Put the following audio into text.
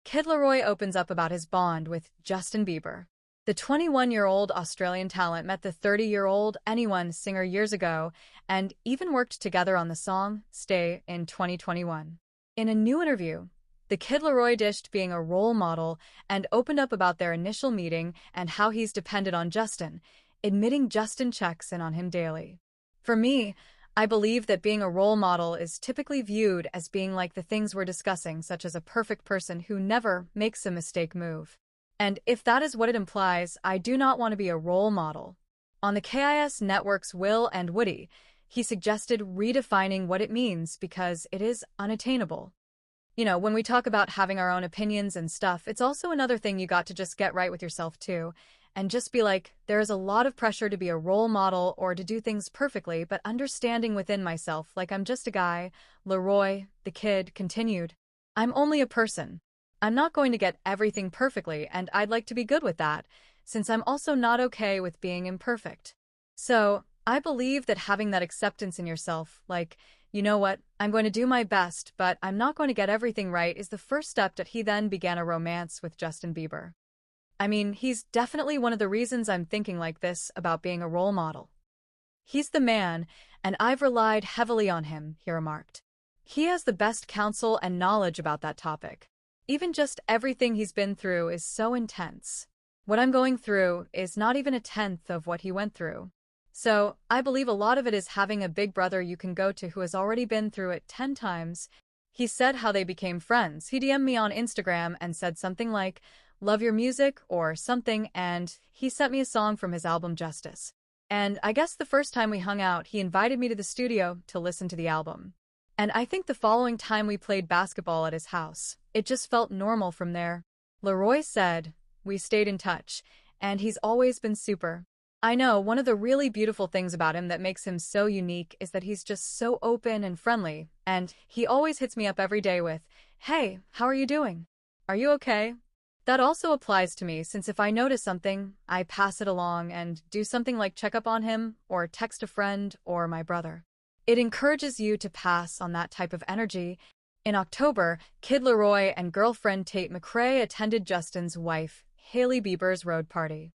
Kid LAROI opens up about his bond with Justin Bieber. The 21-year-old Australian talent met the 30-year-old Anyone singer years ago and even worked together on the song Stay in 2021. In a new interview, the Kid LAROI dished being a role model and opened up about their initial meeting and how he's depended on Justin, admitting Justin checks in on him daily. For me, I believe that being a role model is typically viewed as being like the things we're discussing, such as a perfect person who never makes a mistake move. And if that is what it implies, I do not want to be a role model. On the KIS Network's Will and Woody, he suggested redefining what it means because it is unattainable. You know, when we talk about having our own opinions and stuff, it's also another thing you got to just get right with yourself too. And just be like, there is a lot of pressure to be a role model or to do things perfectly, but understanding within myself, like I'm just a guy, LAROI, the kid, continued. I'm only a person. I'm not going to get everything perfectly, and I'd like to be good with that, since I'm also not okay with being imperfect. So, I believe that having that acceptance in yourself, like, you know what, I'm going to do my best, but I'm not going to get everything right, is the first step that he then began a romance with Justin Bieber. I mean, he's definitely one of the reasons I'm thinking like this about being a role model. He's the man, and I've relied heavily on him, he remarked. He has the best counsel and knowledge about that topic. Even just everything he's been through is so intense. What I'm going through is not even a tenth of what he went through. So, I believe a lot of it is having a big brother you can go to who has already been through it 10 times. He said how they became friends. He DM'd me on Instagram and said something like, "Love your music," or something, and he sent me a song from his album Justice. And I guess the first time we hung out, he invited me to the studio to listen to the album. And I think the following time we played basketball at his house, it just felt normal from there. LAROI said, "We stayed in touch, and he's always been super. I know one of the really beautiful things about him that makes him so unique is that he's just so open and friendly, and he always hits me up every day with, 'Hey, how are you doing? Are you okay?' That also applies to me, since if I notice something, I pass it along and do something like check up on him or text a friend or my brother. It encourages you to pass on that type of energy." In October, Kid LAROI and girlfriend Tate McRae attended Justin's wife, Hailey Bieber's road party.